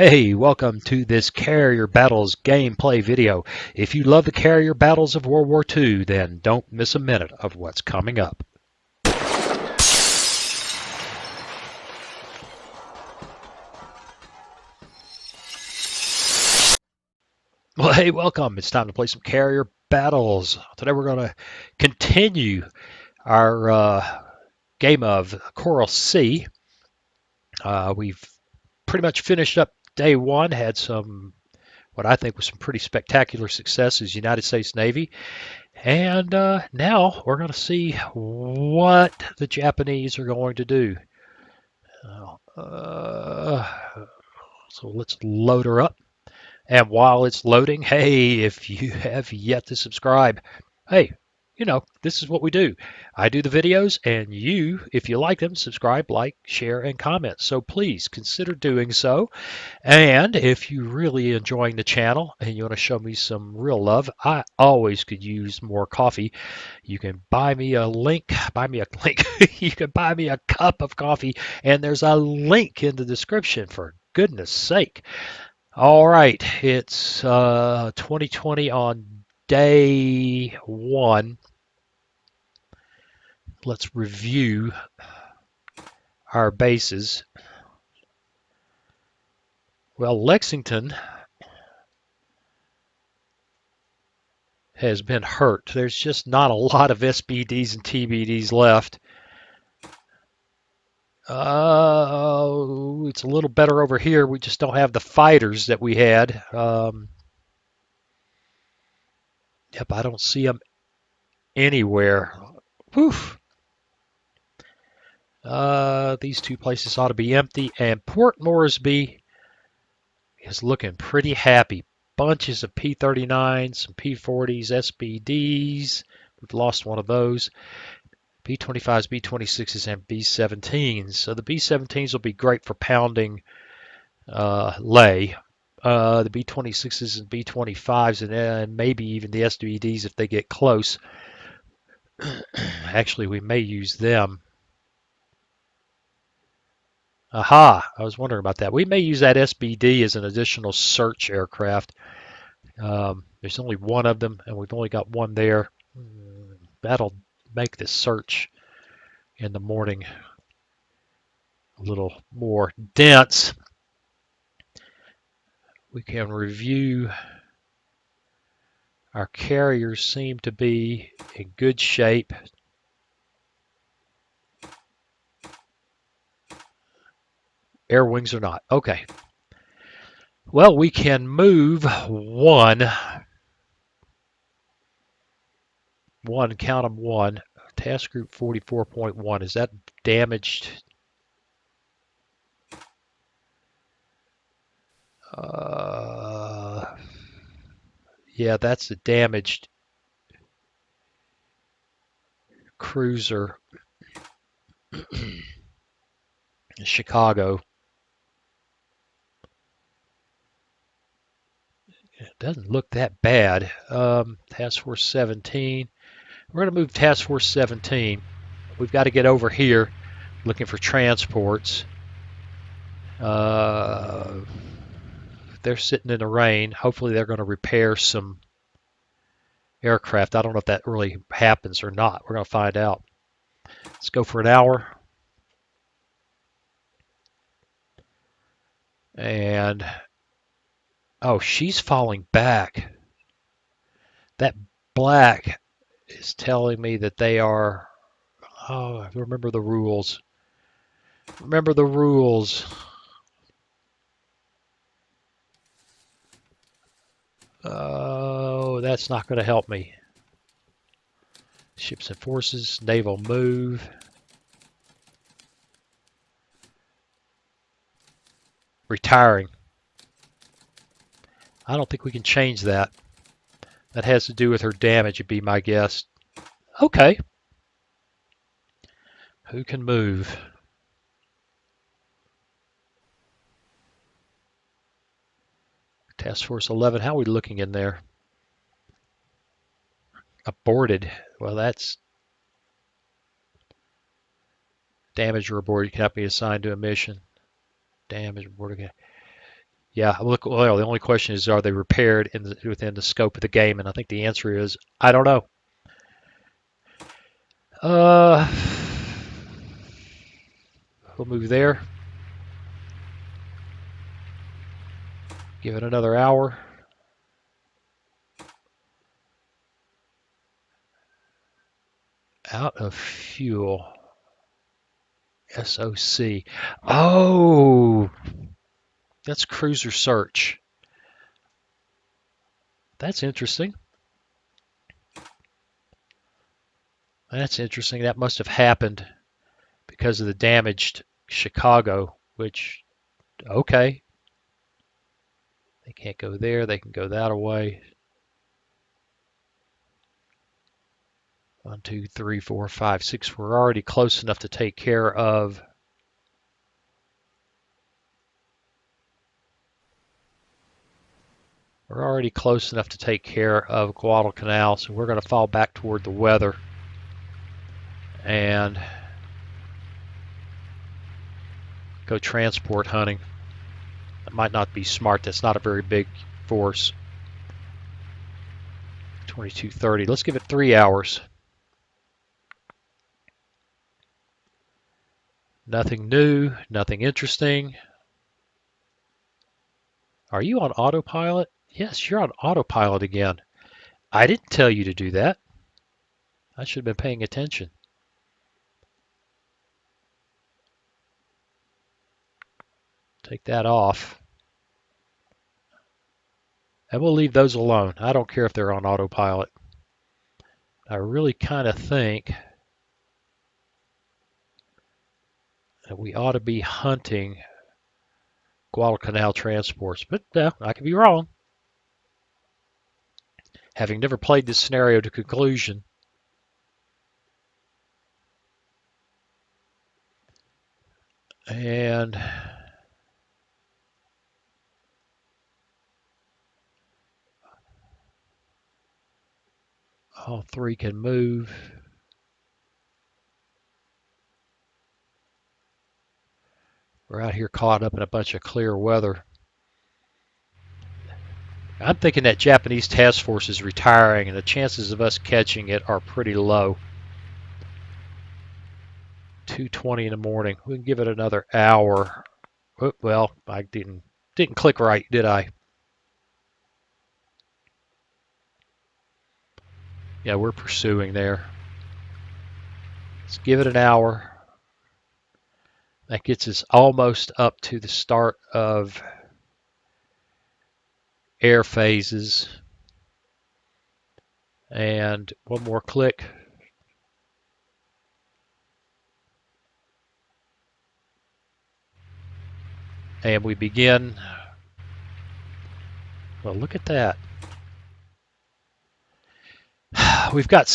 Hey, welcome to this Carrier Battles gameplay video. If you love the carrier battles of World War II, then don't miss a minute of what's coming up. Well, hey, welcome. It's time to play some Carrier Battles. Today we're going to continue our game of Coral Sea. We've pretty much finished up day one, had some what I think was some pretty spectacular successes, United States Navy. And now we're going to see what the Japanese are going to do. So let's load her up. And while it's loading, hey, if you have yet to subscribe, hey, this is what we do. I do the videos, and you, if you like them, subscribe, like, share, and comment. So please consider doing so. And if you're really enjoying the channel and you want to show me some real love, I always could use more coffee. You can buy me a link, you can buy me a cup of coffee, and there's a link in the description, for goodness sake. All right, it's 2020 on day one. Let's review our bases. Well, Lexington has been hurt. There's just not a lot of SBDs and TBDs left. It's a little better over here. We just don't have the fighters that we had. Yep, I don't see them anywhere. Woof. These two places ought to be empty, and Port Moresby is looking pretty happy. Bunches of P-39s, some P-40s, SBDs. We've lost one of those. B-25s, B-26s, and B-17s. So the B-17s will be great for pounding lay. The B-26s and B-25s, and maybe even the SBDs if they get close. Actually, we may use them. Aha! I was wondering about that. We may use that SBD as an additional search aircraft. There's only one of them, and we've only got one there. That'll make the search in the morning a little more dense. We can review. Our carriers seem to be in good shape. Air wings are not. Okay. Well, we can move one, count them one. Task group 44.1. Is that damaged? Yeah, that's the damaged cruiser in Chicago. It doesn't look that bad. Task Force 17. We're going to move Task Force 17. We've got to get over here looking for transports. They're sitting in the rain. Hopefully they're going to repair some aircraft. I don't know if that really happens or not. We're going to find out. Let's go for an hour. And, oh, she's falling back. That black is telling me that they are, oh, remember the rules. Remember the rules. Oh, that's not going to help me. Ships and forces, naval move. Retiring. I don't think we can change that. That has to do with her damage, would be my guess. Okay. Who can move? Task Force 11, how are we looking in there? Aborted. Well, that's damage or aborted cannot be assigned to a mission. Damage aborted. Yeah, look, well, the only question is, are they repaired within the scope of the game? And I think the answer is, I don't know. Uh, we'll move there. Give it another hour. Out of fuel. SOC. Oh, that's cruiser search. That's interesting. That's interesting. That must have happened because of the damaged Chicago, which, okay. They can't go there. They can go that away. 1, 2, 3, 4, 5, 6. We're already close enough to take care of. We're already close enough to take care of Guadalcanal, so we're going to fall back toward the weather and go transport hunting. That might not be smart. That's not a very big force. 22:30. Let's give it 3 hours. Nothing new, nothing interesting. Are you on autopilot? Yes, you're on autopilot again. I didn't tell you to do that. I should have been paying attention. Take that off. And we'll leave those alone. I don't care if they're on autopilot. I really kind of think that we ought to be hunting Guadalcanal transports. But I could be wrong. Having never played this scenario to conclusion. And all three can move. We're out here caught up in a bunch of clear weather. I'm thinking that Japanese task force is retiring, and the chances of us catching it are pretty low. 2:20 in the morning. We can give it another hour. Oh, well, I didn't click right, did I? Yeah, we're pursuing there. Let's give it an hour. That gets us almost up to the start of air phases. And one more click. And we begin. Well, look at that. We've got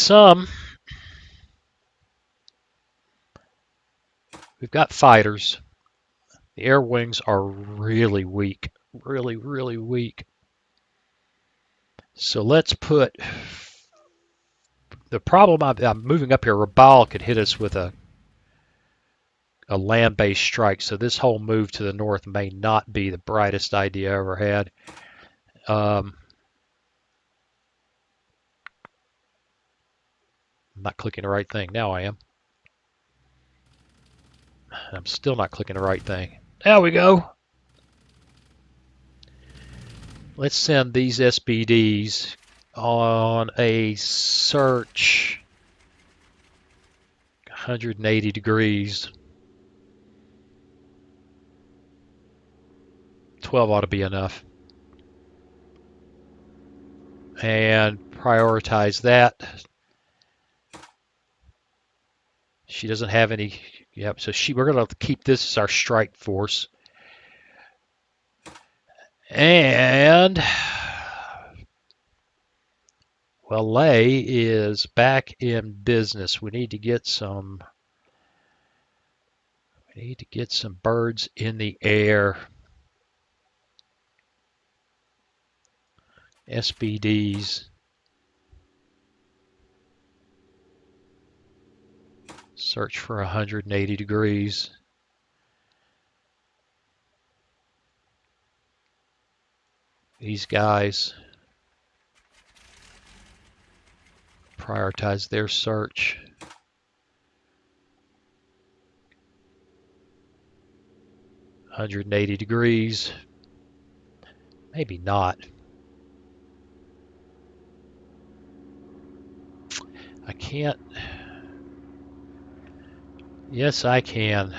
fighters. The air wings are really weak. Really, really weak. So let's put the problem. I'm moving up here. Rabaul could hit us with a land-based strike. So this whole move to the north may not be the brightest idea I ever had. I'm not clicking the right thing. Now I am. I'm still not clicking the right thing. There we go. Let's send these SBDs on a search 180 degrees. 12 ought to be enough. And prioritize that. She doesn't have any. Yep. So we're going to keep this as our strike force. And well, Lay is back in business. We need to get some. We need to get some birds in the air. SBDs. Search for 180 degrees. these guys prioritize their search. $180. Maybe not. I can't. Yes, I can.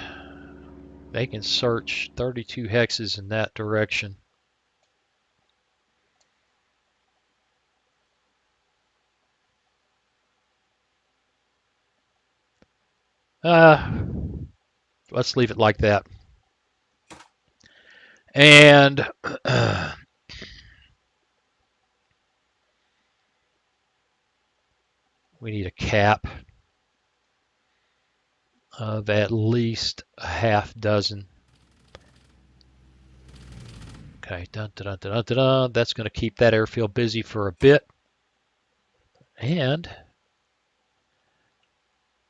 They can search 32 hexes in that direction. Let's leave it like that. And we need a cap of at least a half dozen. Okay, dun, dun, dun, dun, dun, dun. That's going to keep that airfield busy for a bit. And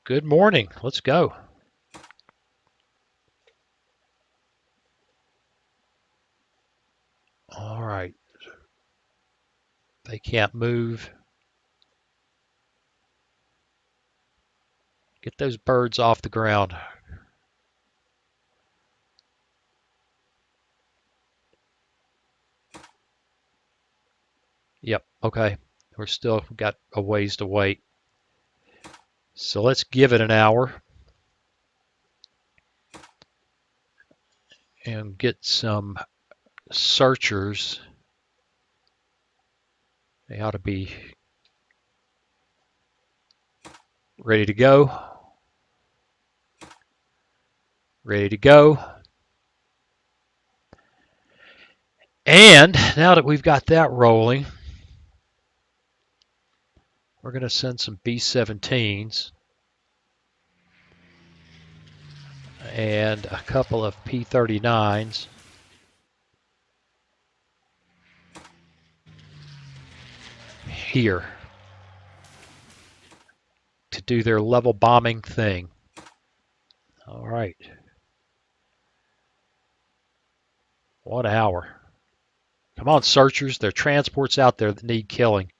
good morning. Let's go. All right. They can't move. Get those birds off the ground. Yep, okay. We're still got a ways to wait. So let's give it an hour and get some searchers. They ought to be ready to go. Ready to go. And now that we've got that rolling, we're going to send some B-17s and a couple of P-39s. Here to do their level bombing thing. All right. 1 hour. Come on, searchers. There are transports out there that need killing.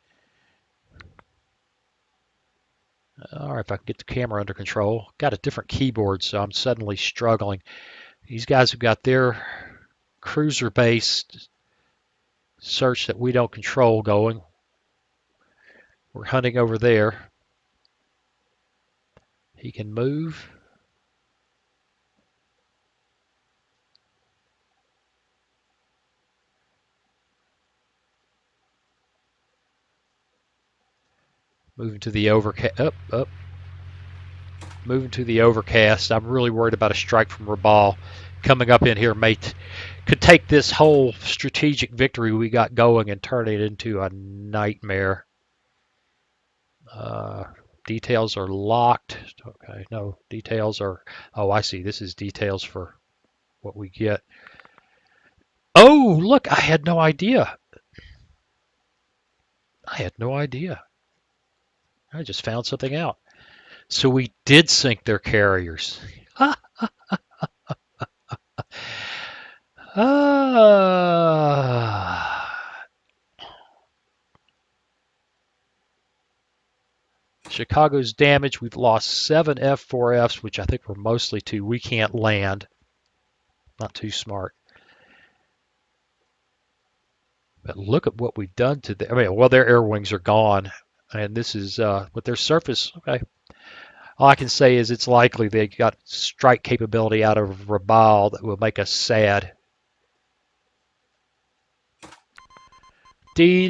All right, if I can get the camera under control. Got a different keyboard, so I'm suddenly struggling. These guys have got their cruiser-based search that we don't control going. We're hunting over there. He can move. Moving to the overcast. Up. Moving to the overcast. I'm really worried about a strike from Rabaul coming up in here. Could take this whole strategic victory we got going and turn it into a nightmare. Details are locked. Okay, no, details are... Oh, I see. This is details for what we get. Oh, look, I had no idea. I had no idea. I just found something out. So we did sink their carriers. Chicago's damaged. We've lost 7 F-4Fs, which I think were mostly to we can't land. Not too smart. But look at what we've done to them. I mean, well, their air wings are gone. And this is, with their surface, okay. All I can say is it's likely they got strike capability out of Rabaul that will make us sad. We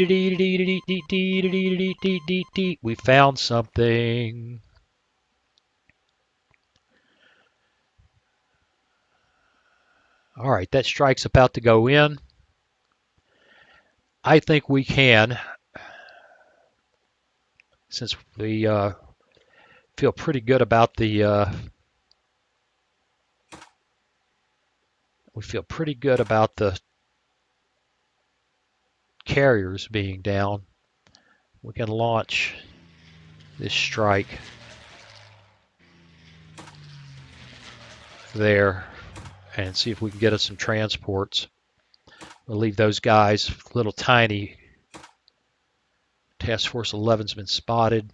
found something. All right, that strike's about to go in. I think we can, since we feel pretty good about the carriers being down. We can launch this strike there and see if we can get us some transports. We'll leave those guys. Little tiny. Task Force 11's been spotted.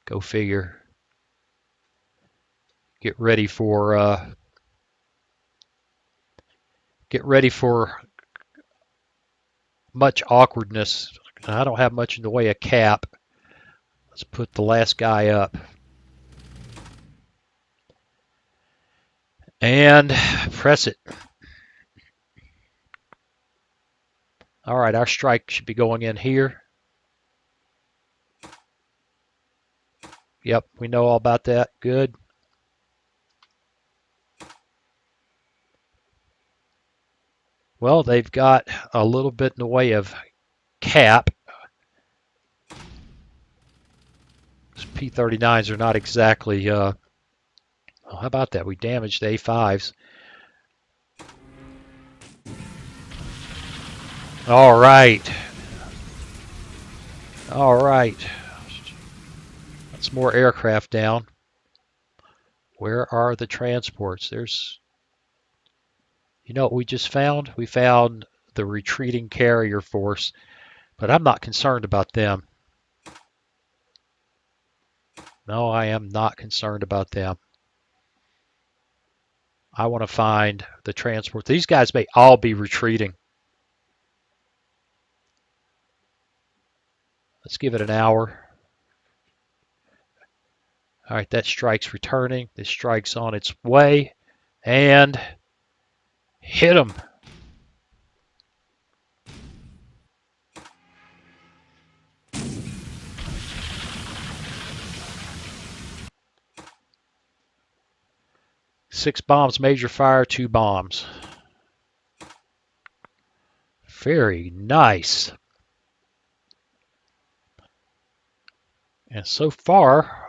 Go figure. Get ready for much awkwardness. I don't have much in the way of cap. Let's put the last guy up. And press it. All right, our strike should be going in here. Yep, we know all about that. Good. Well, they've got a little bit in the way of cap. P-39s are not exactly... well, how about that? We damaged the A-5s. All right. All right. That's more aircraft down. Where are the transports? There's... You know what we just found? We found the retreating carrier force, but I'm not concerned about them. No, I am not concerned about them. I want to find the transport. These guys may all be retreating. Let's give it an hour. All right, that strike's returning. This strike's on its way. And hit them. Six bombs, major fire, 2 bombs. Very nice. And so far,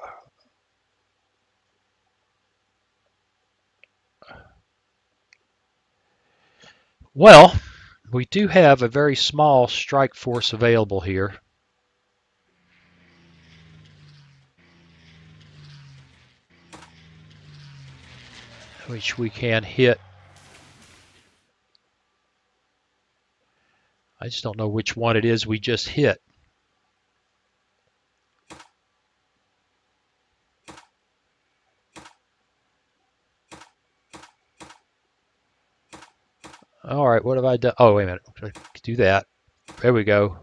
well, we do have a very small strike force available here. Which we can hit. I just don't know which one it is we just hit. All right, what have I done? Oh, wait a minute. Do that. There we go.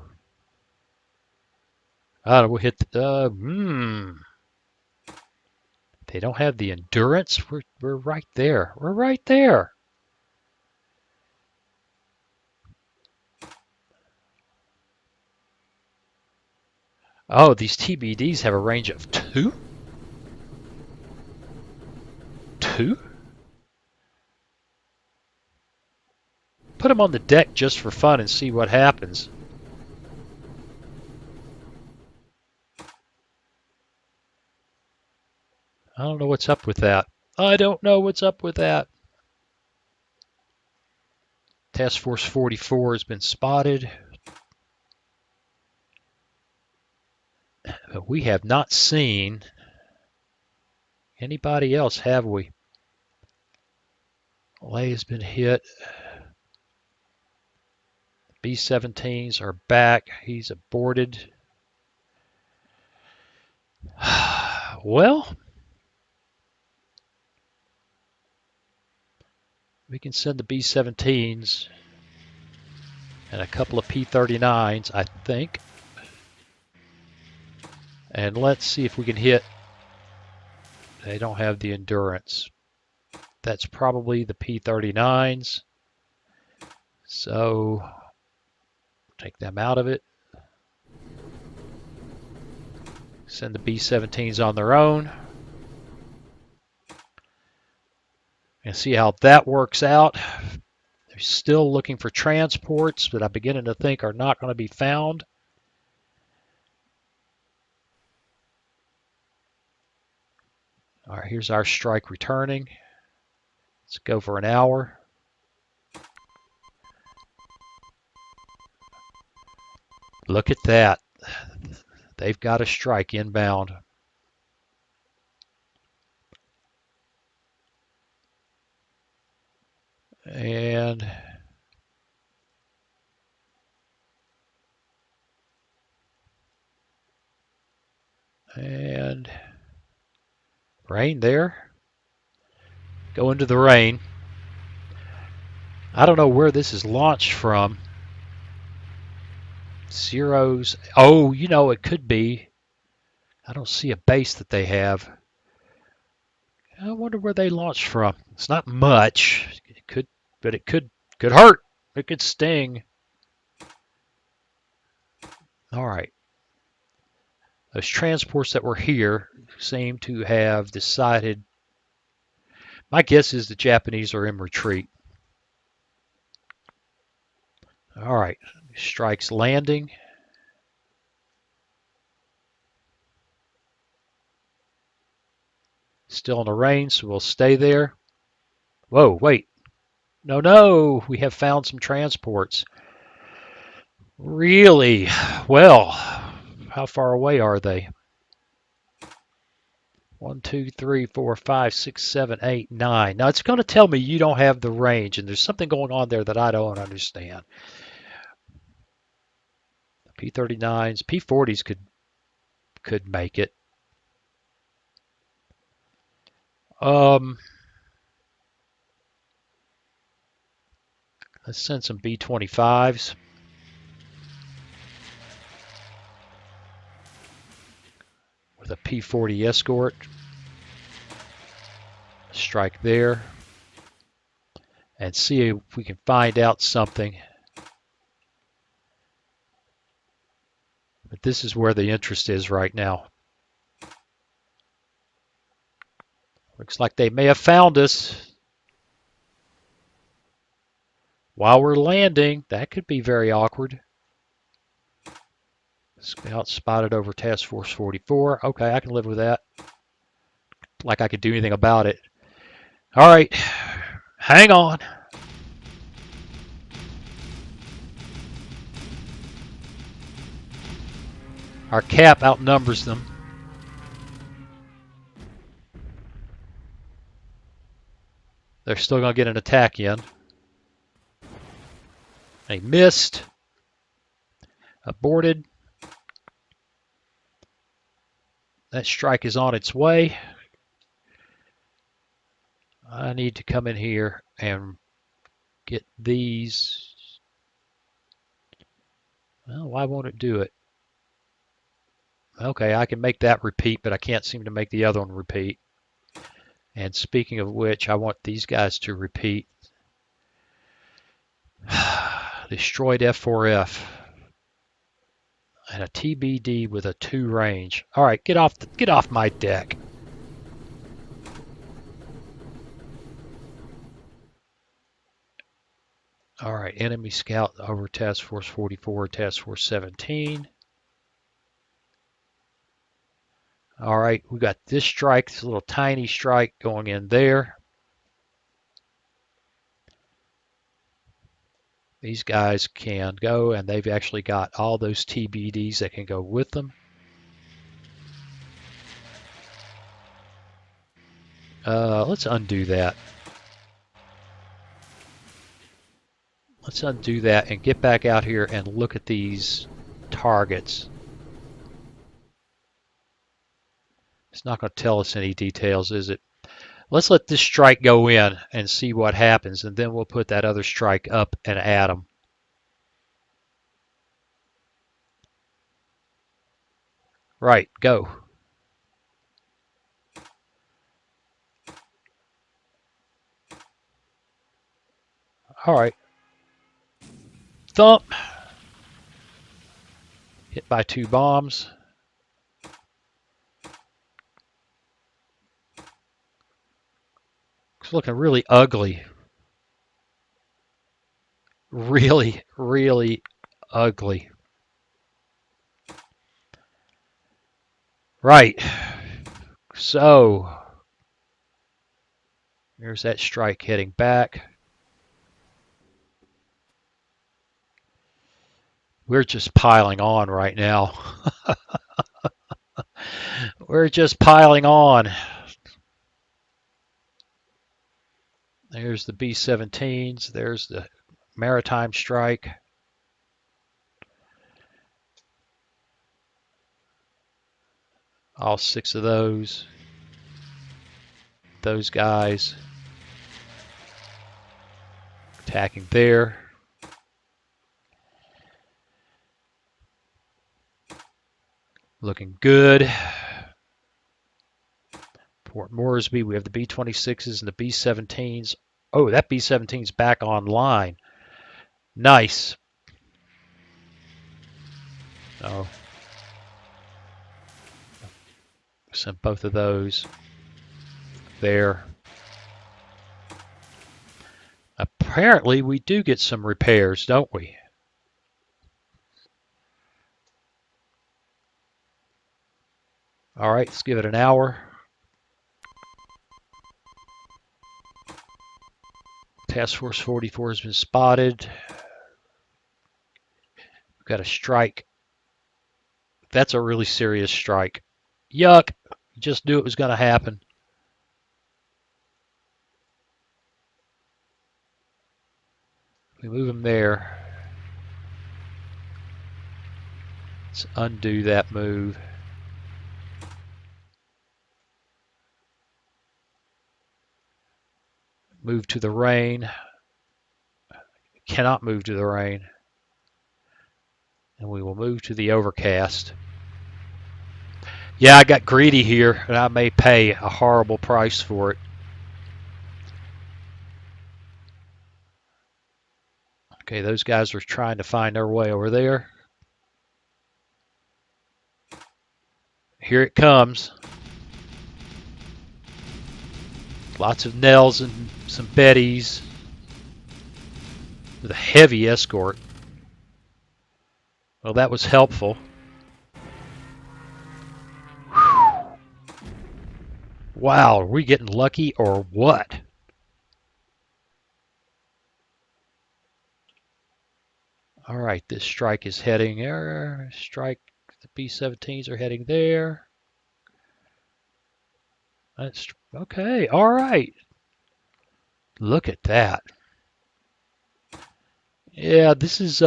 We'll hit the... They don't have the endurance. We're right there. We're right there. Oh, these TBDs have a range of 2? 2? Put them on the deck just for fun and see what happens. I don't know what's up with that. I don't know what's up with that. Task Force 44 has been spotted. But we have not seen anybody else, have we? Lay has been hit. B-17s are back. He's aborted. Well, we can send the B-17s and a couple of P-39s, I think. And let's see if we can hit. They don't have the endurance. That's probably the P-39s. So take them out of it. Send the B-17s on their own. And see how that works out. They're still looking for transports that I'm beginning to think are not going to be found. All right, here's our strike returning. Let's go for an hour. Look at that. They've got a strike inbound. And rain there. Go into the rain. I don't know where this is launched from. Zeros. Oh, you know, it could be. I don't see a base that they have. I wonder where they launched from. It's not much. It could, but it could hurt. It could sting. All right. Those transports that were here seem to have decided. My guess is the Japanese are in retreat. All right. Strikes landing. Still in the rain, so we'll stay there. Whoa, wait. No, no. We have found some transports. Really? Well, how far away are they? 1, 2, 3, 4, 5, 6, 7, 8, 9. Now it's going to tell me you don't have the range, and there's something going on there that I don't understand. P-39s, P-40s could make it. Let's send some B-25s. With a P-40 escort. Strike there. And see if we can find out something. But this is where the interest is right now. Looks like they may have found us while we're landing. That could be very awkward. Scout spotted over Task Force 44. Okay, I can live with that. Like I could do anything about it. All right, hang on. Our cap outnumbers them. They're still going to get an attack in. They missed. Aborted. That strike is on its way. I need to come in here and get these. Well, why won't it do it? Okay, I can make that repeat, but I can't seem to make the other one repeat. And speaking of which, I want these guys to repeat. Destroyed F4F. And a TBD with a 2 range. All right, get off my deck. All right, enemy scout over Task Force 44, Task Force 17. All right, we got this strike, this little tiny strike going in there. These guys can go, and they've actually got all those TBDs that can go with them. Let's undo that. Let's undo that and get back out here and look at these targets. It's not going to tell us any details, is it? Let's let this strike go in and see what happens, and then we'll put that other strike up and add them. Right, go. All right. Thump. Hit by 2 bombs. It's looking really ugly. Really, really ugly. Right. So, here's that strike heading back. We're just piling on right now. We're just piling on. There's the B-17s. There's the maritime strike. All 6 of those. Those guys attacking there. Looking good. Port Moresby, we have the B-26s and the B-17s. Oh, that B-17's back online. Nice. Oh. Sent both of those there. Apparently, we do get some repairs, don't we? All right, let's give it an hour. Task Force 44 has been spotted. We've got a strike. That's a really serious strike. Yuck. Just knew it was going to happen. We move them there. Let's undo that move. Move to the rain. Cannot move to the rain. And we will move to the overcast. Yeah, I got greedy here, and I may pay a horrible price for it. Okay, those guys are trying to find their way over there. Here it comes. Lots of Nels and some Bettys with a heavy escort. Well, that was helpful. Wow, are we getting lucky or what? All right, this strike is heading there. Strike, the B-17s are heading there. That's okay. All right. Look at that. Yeah, this is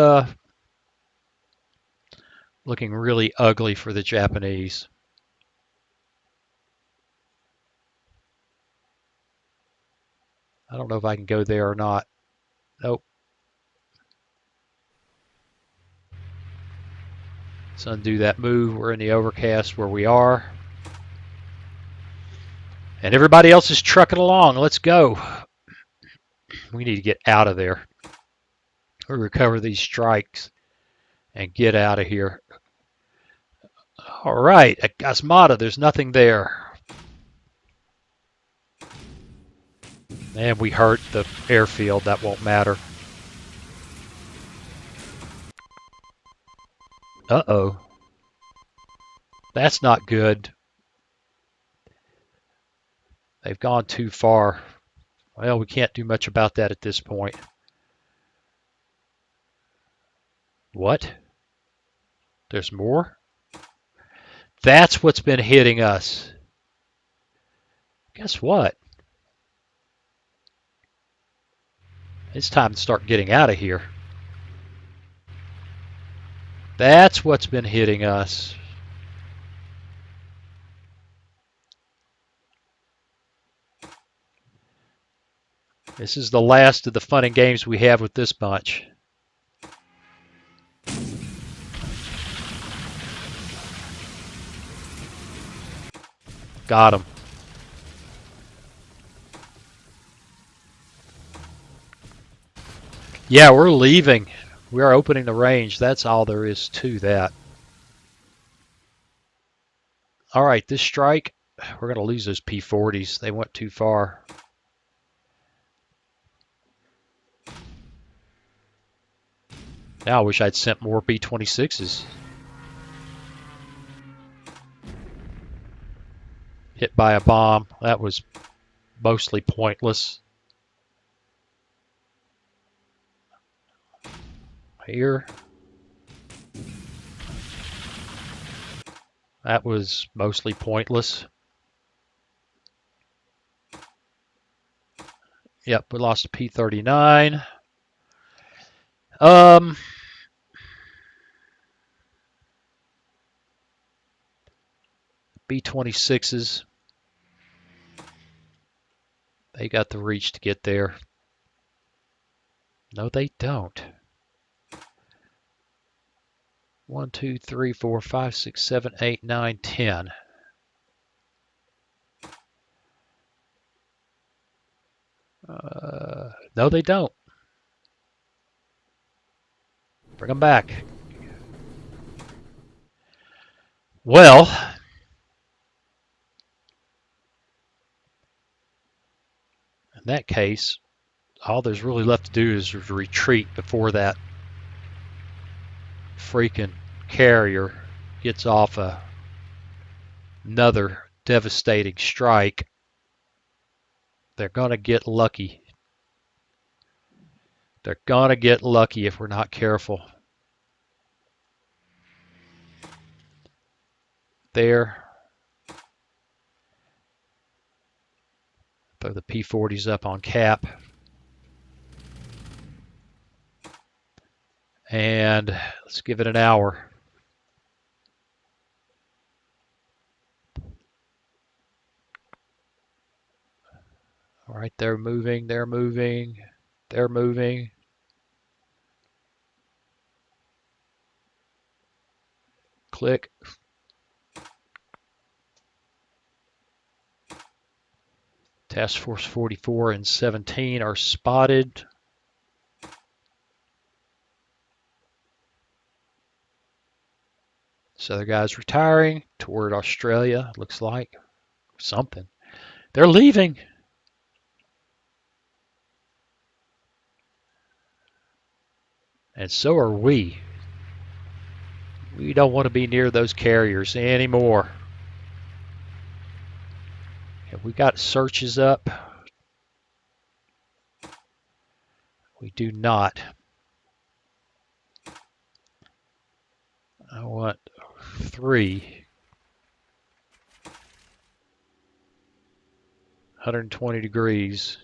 looking really ugly for the Japanese. I don't know if I can go there or not. Nope. Let's undo that move. We're in the overcast where we are. And everybody else is trucking along. Let's go. We need to get out of there. We recover these strikes and get out of here. All right, at Gasmata, there's nothing there. And we hurt the airfield. That won't matter. Uh-oh. That's not good. They've gone too far. Well, we can't do much about that at this point. What? There's more? That's what's been hitting us. Guess what? It's time to start getting out of here. That's what's been hitting us. This is the last of the fun and games we have with this bunch. Got him. Yeah, we're leaving. We are opening the range. That's all there is to that. All right, this strike, we're going to lose those P-40s. They went too far. Now I wish I'd sent more B-26s. Hit by a bomb. That was mostly pointless. Here. That was mostly pointless. Yep, we lost a P-39. B-26s. They got the reach to get there. No, they don't. 1, 2, 3, 4, 5, 6, 7, 8, 9, 10. No, they don't. Bring them back. Well, in that case, all there's really left to do is retreat before that freaking carrier gets off another devastating strike. They're going to get lucky. They're going to get lucky if we're not careful. There. Throw the P-40s up on cap. And let's give it an hour. All right, they're moving, they're moving, they're moving. Click. Task Force 44 and 17 are spotted. So the guy's retiring toward Australia, looks like. Something. They're leaving. And so are we. We don't want to be near those carriers anymore. Have we got searches up? We do not. I want 3. 120 degrees.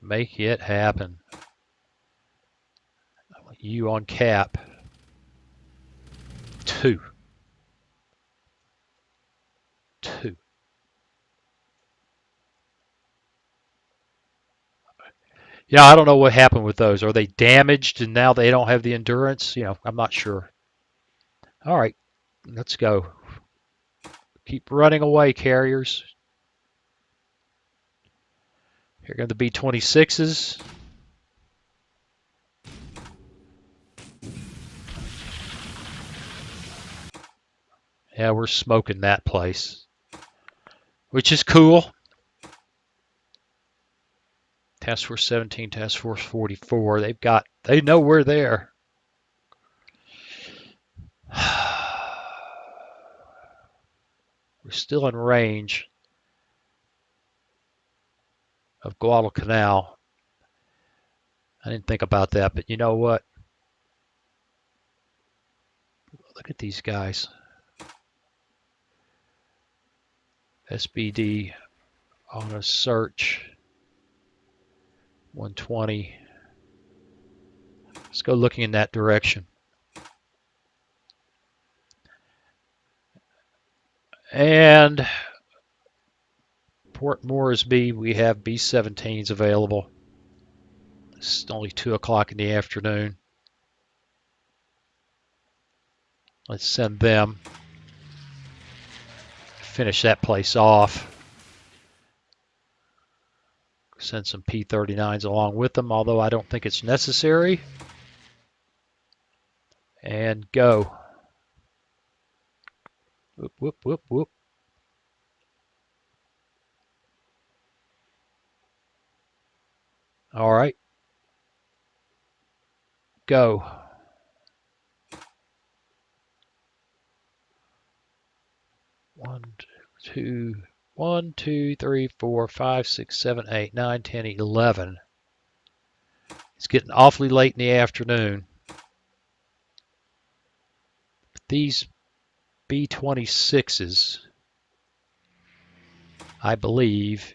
Make it happen. I want you on cap. 2. 2. Yeah, I don't know what happened with those. Are they damaged and now they don't have the endurance? I'm not sure. All right, let's go. Keep running away, carriers. Here go the B-26s. Yeah, we're smoking that place, which is cool. Task Force 17, Task Force 44. They know we're there. We're still in range of Guadalcanal. I didn't think about that, but you know what? Look at these guys. SBD on a search. 120. Let's go looking in that direction. And Port Moresby, we have B-17s available. It's only 2 o'clock in the afternoon. Let's send them. Finish that place off. Send some P-39s along with them, although I don't think it's necessary. And go. Whoop, whoop, whoop, whoop. All right. Go. 1, 2, 1, 2, 3, 4, 5, 6, 7, 8, 9, 10, 11. It's getting awfully late in the afternoon. These B-26s I believe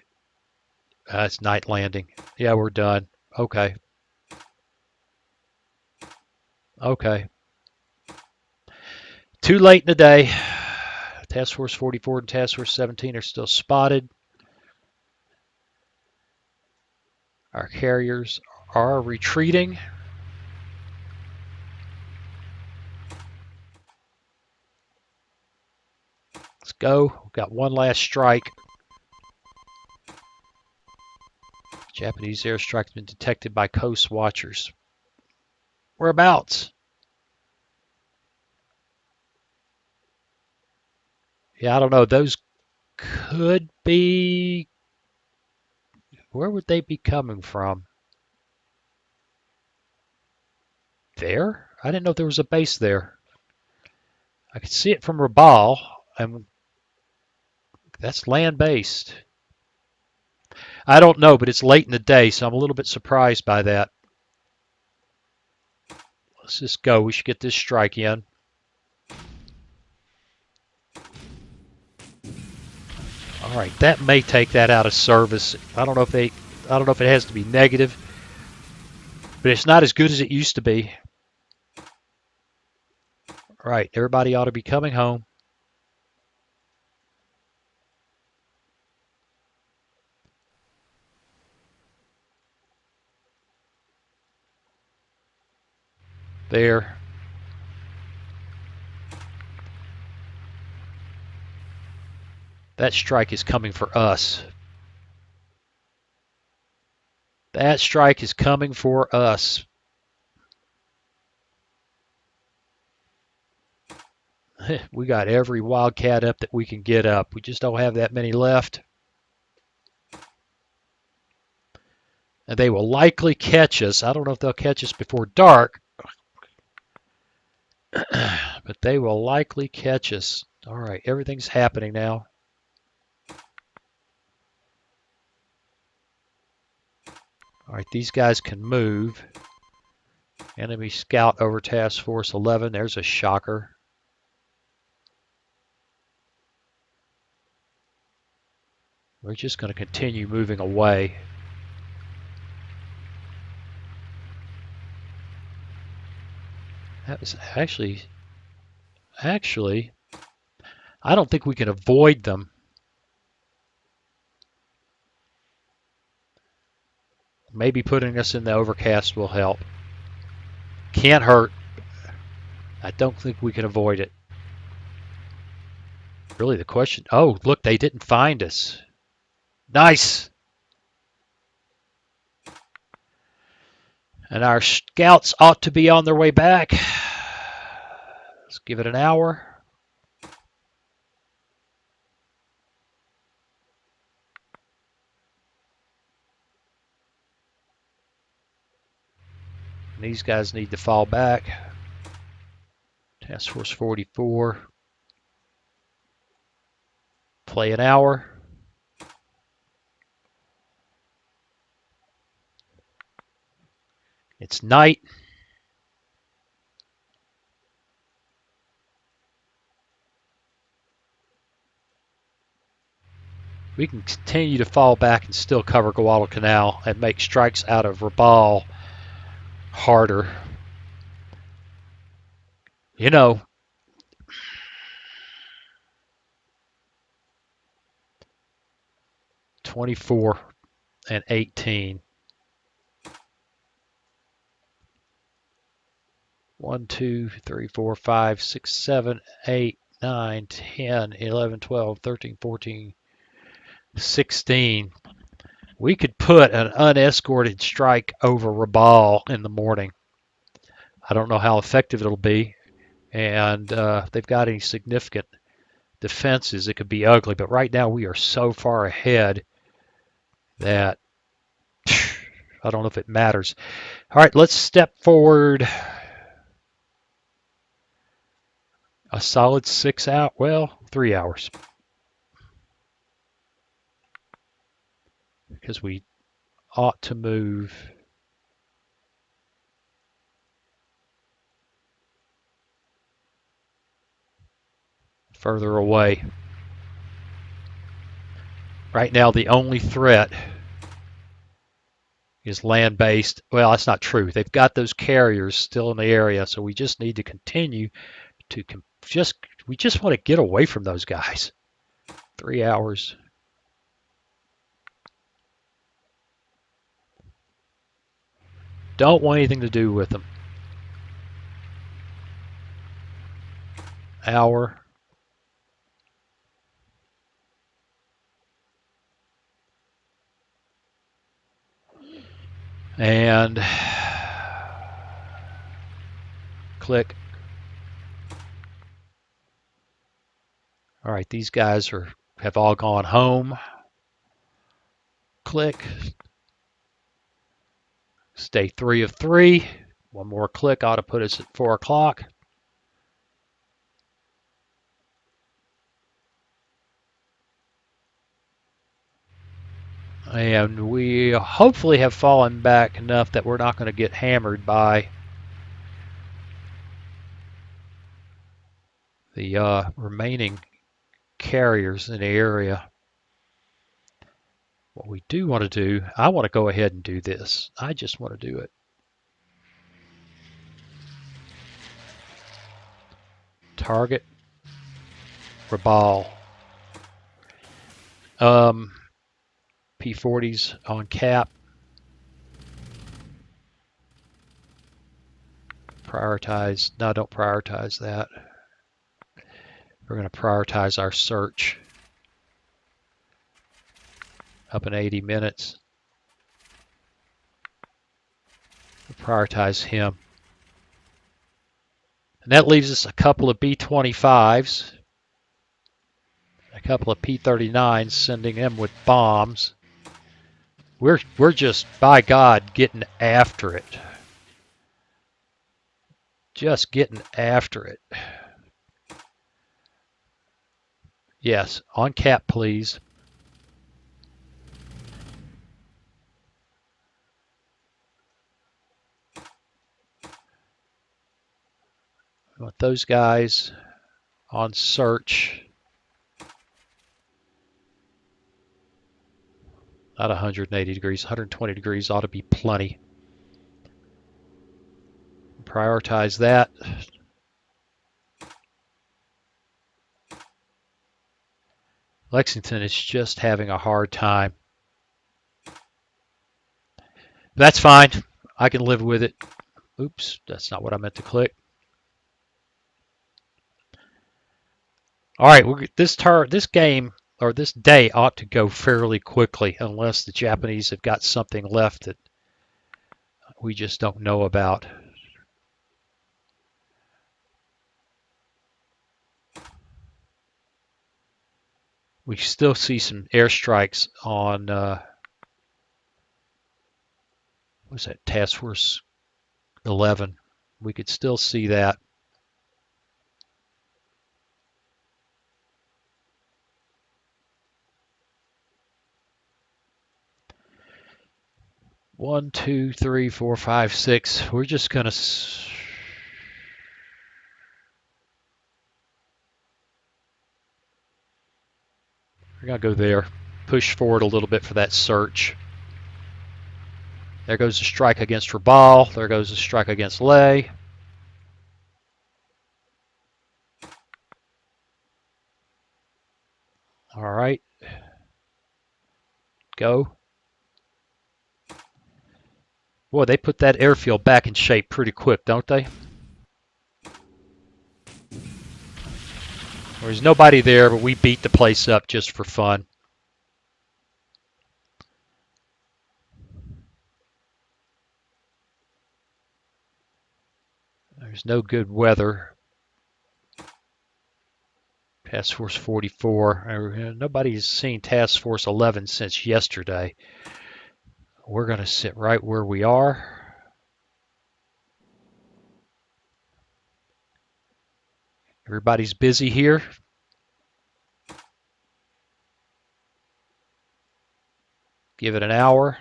it's night landing. Yeah, we're done. Okay. Okay. Too late in the day. Task Force 44 and Task Force 17 are still spotted. Our carriers are retreating. Let's go. We've got one last strike. Japanese airstrike has been detected by coast watchers. Whereabouts? Yeah, I don't know. Those could be. Where would they be coming from? There? I didn't know there was a base there. I could see it from Rabaul, and that's land-based. I don't know, but it's late in the day, so I'm a little bit surprised by that. Let's just go. We should get this strike in. All right, that may take that out of service. I don't know if it has to be negative, but it's not as good as it used to be. All right, everybody ought to be coming home. There. That strike is coming for us. That strike is coming for us. We got every wildcat up that we can get up. We just don't have that many left. And they will likely catch us. I don't know if they'll catch us before dark, but they will likely catch us. All right, everything's happening now. All right, these guys can move. Enemy scout over Task Force 11. There's a shocker. We're just going to continue moving away. That was actually, I don't think we can avoid them. Maybe putting us in the overcast will help. Can't hurt. I don't think we can avoid it. Really, the question. Oh, look, they didn't find us. Nice. And our scouts ought to be on their way back. Let's give it an hour. These guys need to fall back. Task Force 44. Play an hour. It's night. We can continue to fall back and still cover Guadalcanal and make strikes out of Rabaul harder. You know, '24 and 18. 1, 2, 3, 4, 5, 6, 7, 8, 9, 10, 11, 12, 13, 14, 16. We could put an unescorted strike over Rabaul in the morning. I don't know how effective it'll be, and if they've got any significant defenses, it could be ugly. But right now we are so far ahead that I don't know if it matters. All right, let's step forward a solid 6 hours, well, 3 hours. Because we ought to move further away. Right now, the only threat is land-based. Well, that's not true. They've got those carriers still in the area, so we just need to continue to we just want to get away from those guys. 3 hours. Don't want anything to do with them. Hour. And click. All right, these guys have all gone home. Click. Stay 3 of 3. One more click ought to put us at 4 o'clock. And we hopefully have fallen back enough that we're not going to get hammered by the remaining carriers in the area. What we do want to do, I want to go ahead and do this. I just want to do it. Target Rabal. P40s on cap. Prioritize. No, don't prioritize that. We're going to prioritize our search. Up in 80 minutes. We'll prioritize him. And that leaves us a couple of B-25s. A couple of P-39s, sending them with bombs. We're just, by God, getting after it. Just getting after it. Yes, on cap, please. I want those guys on search. Not 180 degrees, 120 degrees ought to be plenty. Prioritize that. Lexington is just having a hard time. That's fine. I can live with it. Oops, that's not what I meant to click. All right, this game or this day ought to go fairly quickly unless the Japanese have got something left that we just don't know about. We still see some airstrikes on what's that, Task Force 11. We could still see that. One, two, three, four, five, six. We're just gonna go there. Push forward a little bit for that search. There goes the strike against Rabal. There goes the strike against Ley. All right. Go. Boy, they put that airfield back in shape pretty quick, don't they? There's nobody there, but we beat the place up just for fun. There's no good weather. Task Force 44. Nobody's seen Task Force 11 since yesterday. We're going to sit right where we are. Everybody's busy here. Give it an hour.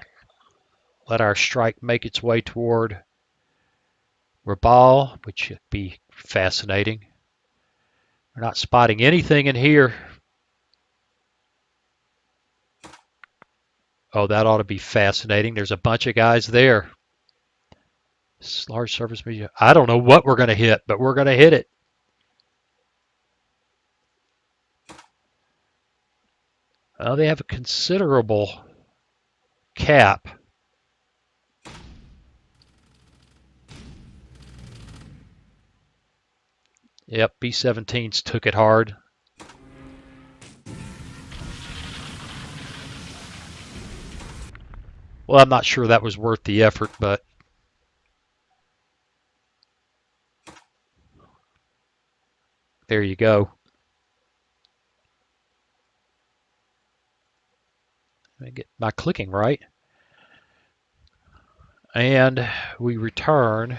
Let our strike make its way toward Rabal, which should be fascinating. We're not spotting anything in here. Oh, that ought to be fascinating. There's a bunch of guys there. Large surface media. I don't know what we're going to hit, but we're going to hit it. They have a considerable cap. Yep, B-17s took it hard. Well, I'm not sure that was worth the effort, but there you go. Let me get my clicking right. And we return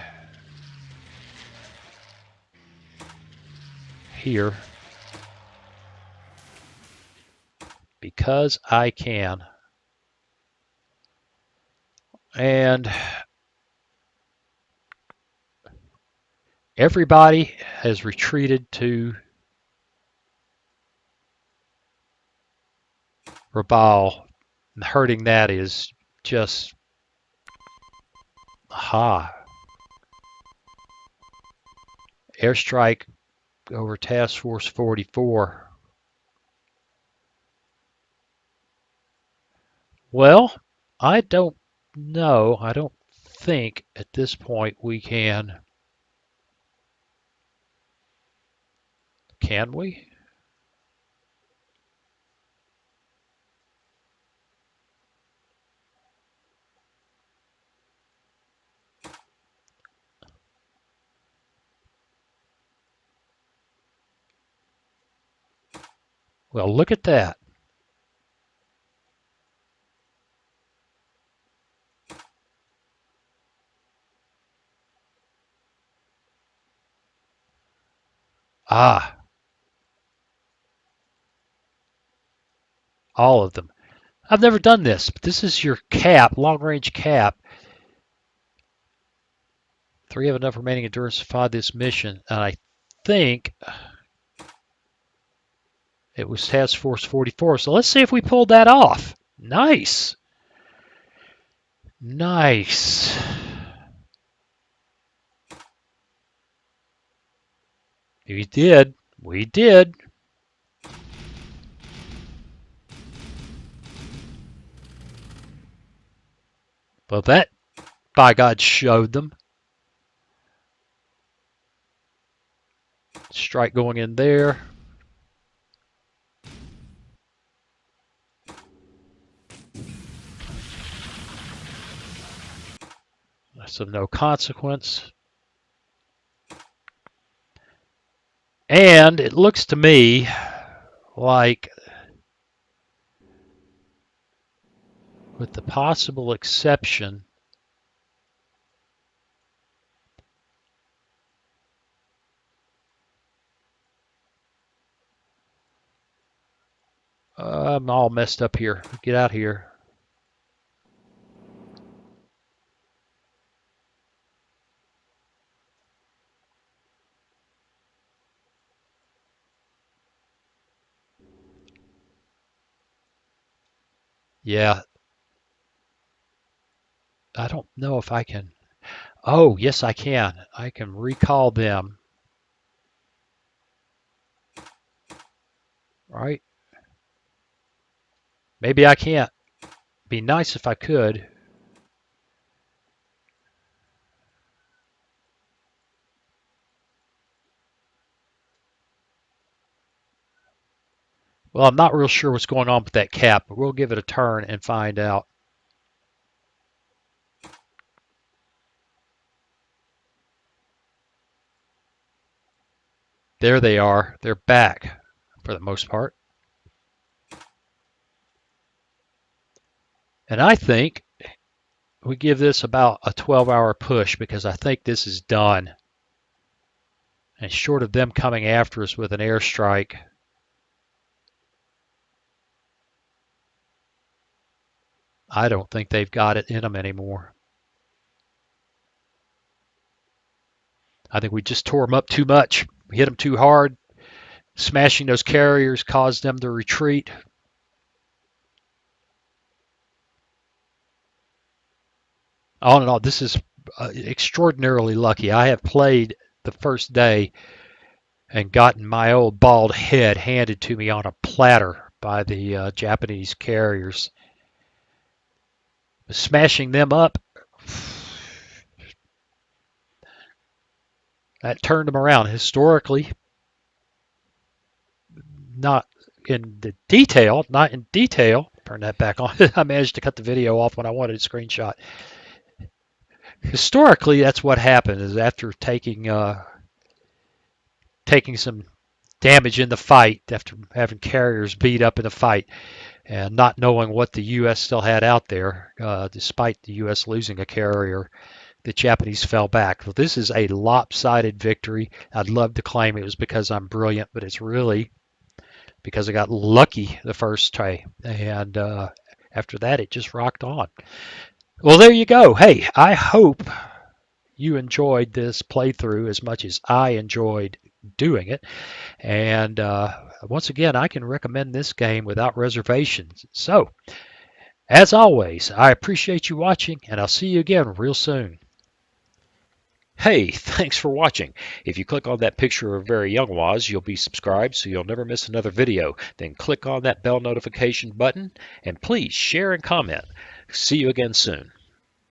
here because I can. And everybody has retreated to Rabaul. Hurting that is just, airstrike over Task Force 44. Well, I don't know. I don't think at this point we can. Can we? Well, look at that. Ah, all of them. I've never done this, but this is your cap, long-range cap. 3 have enough remaining endurance to fly this mission, and I think it was Task Force 44. So let's see if we pulled that off. Nice. Nice. We did. We did. Well, that, by God, showed them. Strike going in there. That's of no consequence. And it looks to me like, with the possible exception I'm all messed up here. Get out here. Yeah, I don't know if I can. Oh, yes, I can. I can recall them. Right? Maybe I can't. Be nice if I could. Well, I'm not real sure what's going on with that cap, but we'll give it a turn and find out. There they are. They're back for the most part. And I think we give this about a 12-hour push because I think this is done. And short of them coming after us with an airstrike, I don't think they've got it in them anymore. I think we just tore them up too much. We hit them too hard. Smashing those carriers caused them to retreat. on and on. This is extraordinarily lucky. I have played the first day and gotten my old bald head handed to me on a platter by the Japanese carriers. Smashing them up, that turned them around. Historically, not not in detail. Turn that back on. I managed to cut the video off when I wanted a screenshot. Historically, that's what happened. Is after taking some damage in the fight, after having carriers beat up in the fight, and not knowing what the U.S. still had out there, despite the U.S. losing a carrier, the Japanese fell back. Well, this is a lopsided victory. I'd love to claim it was because I'm brilliant, but it's really because I got lucky the first try. And after that, it just rocked on. Well, there you go. Hey, I hope you enjoyed this playthrough as much as I enjoyed doing it. And once again, I can recommend this game without reservations. So, as always, I appreciate you watching, and I'll see you again real soon. Hey, thanks for watching. If you click on that picture of very young Waz, you'll be subscribed so you'll never miss another video. Then click on that bell notification button, and please share and comment. See you again soon.